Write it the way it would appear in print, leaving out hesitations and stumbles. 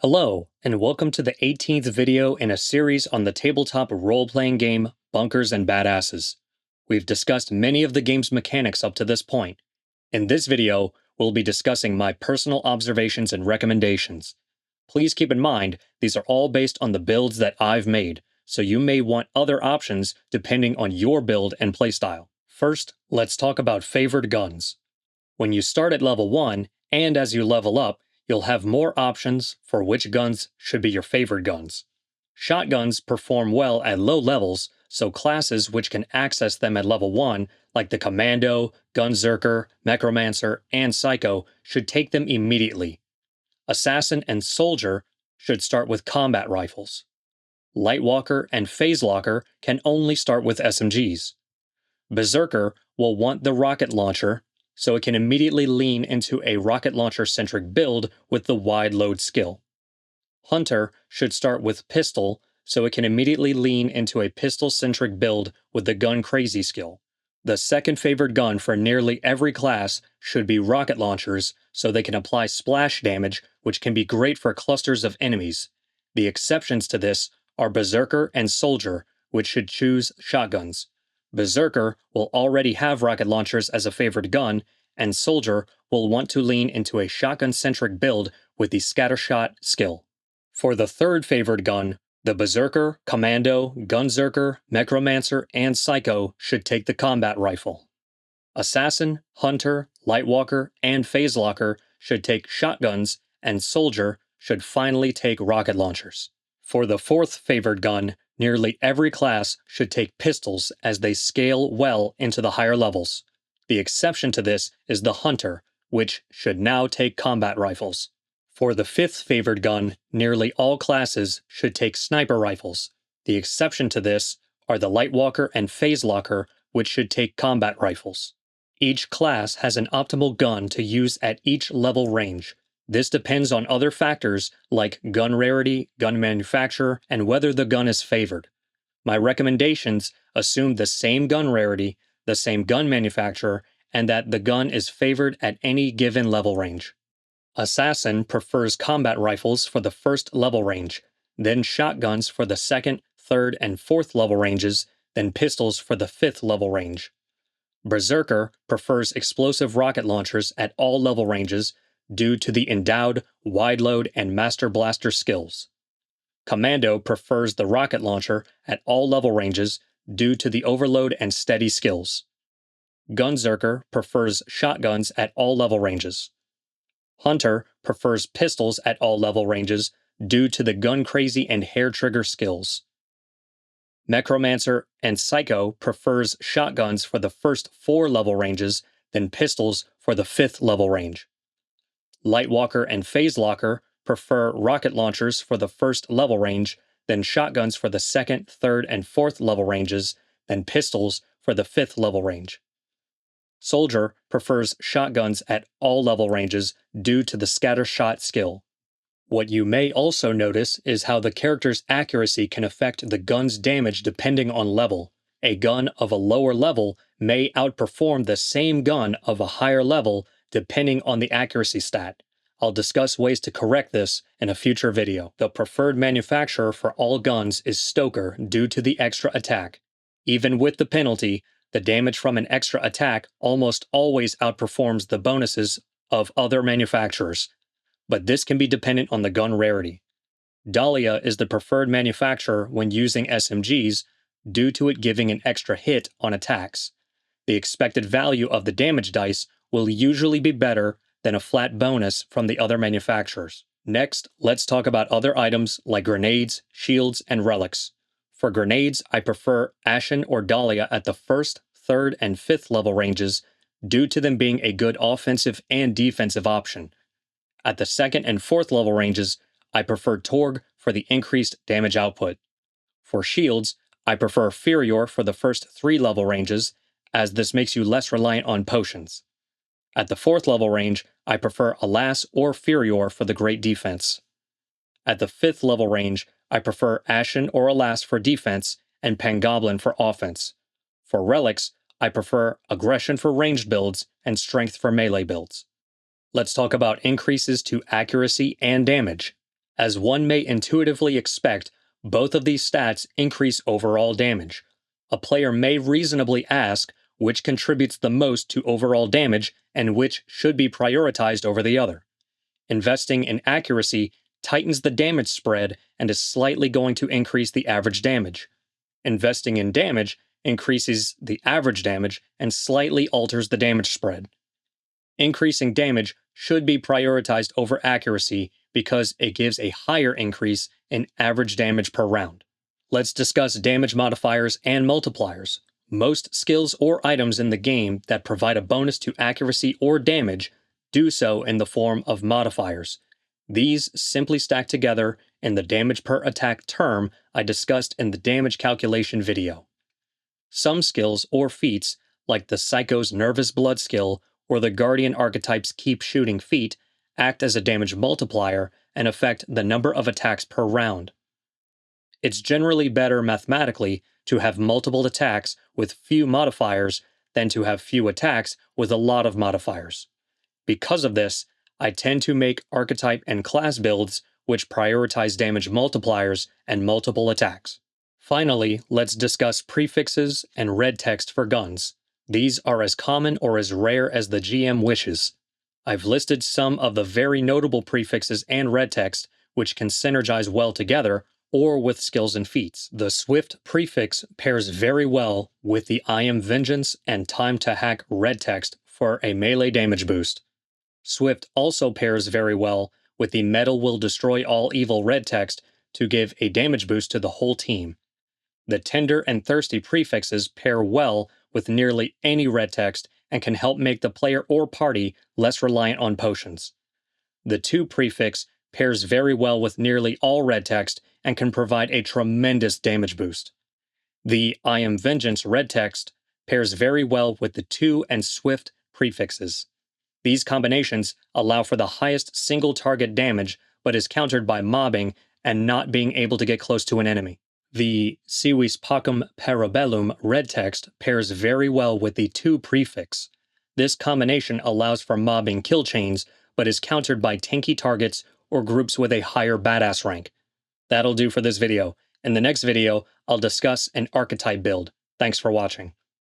Hello, and welcome to the 18th video in a series on the tabletop role-playing game Bunkers and Badasses. We've discussed many of the game's mechanics up to this point. In this video, we'll be discussing my personal observations and recommendations. Please keep in mind, these are all based on the builds that I've made, so you may want other options depending on your build and playstyle. First, let's talk about favored guns. When you start at level 1, and as you level up, you'll have more options for which guns should be your favorite guns. Shotguns perform well at low levels, so classes which can access them at level 1, like the Commando, Gunzerker, Necromancer, and Psycho, should take them immediately. Assassin and Soldier should start with combat rifles. Lightwalker and Phaselocker can only start with SMGs. Berserker will want the rocket launcher, so it can immediately lean into a rocket launcher-centric build with the wide load skill. Hunter should start with pistol, so it can immediately lean into a pistol-centric build with the gun crazy skill. The second favored gun for nearly every class should be rocket launchers, so they can apply splash damage, which can be great for clusters of enemies. The exceptions to this are Berserker and Soldier, which should choose shotguns. Berserker will already have rocket launchers as a favored gun, and Soldier will want to lean into a shotgun-centric build with the Scattershot skill. For the third favored gun, the Berserker, Commando, Gunzerker, Necromancer, and Psycho should take the combat rifle. Assassin, Hunter, Lightwalker, and Phaselocker should take shotguns, and Soldier should finally take rocket launchers. For the fourth favored gun, nearly every class should take pistols as they scale well into the higher levels. The exception to this is the Hunter, which should now take combat rifles. For the fifth favored gun, nearly all classes should take sniper rifles. The exception to this are the Lightwalker and Phaselocker, which should take combat rifles. Each class has an optimal gun to use at each level range. This depends on other factors like gun rarity, gun manufacturer, and whether the gun is favored. My recommendations assume the same gun rarity, the same gun manufacturer, and that the gun is favored at any given level range. Assassin prefers combat rifles for the first level range, then shotguns for the second, third, and fourth level ranges, then pistols for the fifth level range. Berserker prefers explosive rocket launchers at all level ranges, due to the endowed, wide load, and master blaster skills. Commando prefers the rocket launcher at all level ranges due to the overload and steady skills. Gunzerker prefers shotguns at all level ranges. Hunter prefers pistols at all level ranges due to the gun crazy and hair trigger skills. Necromancer and Psycho prefers shotguns for the first 4 level ranges, then pistols for the 5th level range. Lightwalker and Phaselocker prefer rocket launchers for the first level range, then shotguns for the second, third, and fourth level ranges, then pistols for the fifth level range. Soldier prefers shotguns at all level ranges due to the Scattershot skill. What you may also notice is how the character's accuracy can affect the gun's damage depending on level. A gun of a lower level may outperform the same gun of a higher level depending on the accuracy stat. I'll discuss ways to correct this in a future video. The preferred manufacturer for all guns is Stoker due to the extra attack. Even with the penalty, the damage from an extra attack almost always outperforms the bonuses of other manufacturers, but this can be dependent on the gun rarity. Dahlia is the preferred manufacturer when using SMGs due to it giving an extra hit on attacks. The expected value of the damage dice will usually be better than a flat bonus from the other manufacturers. Next, let's talk about other items like grenades, shields, and relics. For grenades, I prefer Ashen or Dahlia at the first, third, and fifth level ranges due to them being a good offensive and defensive option. At the second and fourth level ranges, I prefer Torg for the increased damage output. For shields, I prefer Furior for the first 3 level ranges, as this makes you less reliant on potions. At the 4th level range, I prefer Alas or Furior for the great defense. At the 5th level range, I prefer Ashen or Alas for defense and Pangoblin for offense. For relics, I prefer Aggression for ranged builds and Strength for melee builds. Let's talk about increases to accuracy and damage. As one may intuitively expect, both of these stats increase overall damage. A player may reasonably ask which contributes the most to overall damage and which should be prioritized over the other. Investing in accuracy tightens the damage spread and is slightly going to increase the average damage. Investing in damage increases the average damage and slightly alters the damage spread. Increasing damage should be prioritized over accuracy because it gives a higher increase in average damage per round. Let's discuss damage modifiers and multipliers. Most skills or items in the game that provide a bonus to accuracy or damage do so in the form of modifiers. These simply stack together in the damage per attack term I discussed in the damage calculation video. Some skills or feats, like the Psycho's Nervous Blood skill or the Guardian archetype's Keep Shooting feat, act as a damage multiplier and affect the number of attacks per round. It's generally better mathematically to have multiple attacks with few modifiers than to have few attacks with a lot of modifiers. Because of this, I tend to make archetype and class builds which prioritize damage multipliers and multiple attacks. Finally, let's discuss prefixes and red text for guns. These are as common or as rare as the GM wishes. I've listed some of the very notable prefixes and red text which can synergize well together or with skills and feats. The Swift prefix pairs very well with the I Am Vengeance and Time to Hack red text for a melee damage boost. Swift also pairs very well with the Metal Will Destroy All Evil red text to give a damage boost to the whole team. The Tender and Thirsty prefixes pair well with nearly any red text and can help make the player or party less reliant on potions. The To prefix pairs very well with nearly all red text and can provide a tremendous damage boost. The I Am Vengeance red text pairs very well with the To and Swift prefixes. These combinations allow for the highest single target damage but is countered by mobbing and not being able to get close to an enemy. The Civis Pacem Parabellum red text pairs very well with the To prefix. This combination allows for mobbing kill chains but is countered by tanky targets or groups with a higher badass rank. That'll do for this video. In the next video, I'll discuss an archetype build. Thanks for watching.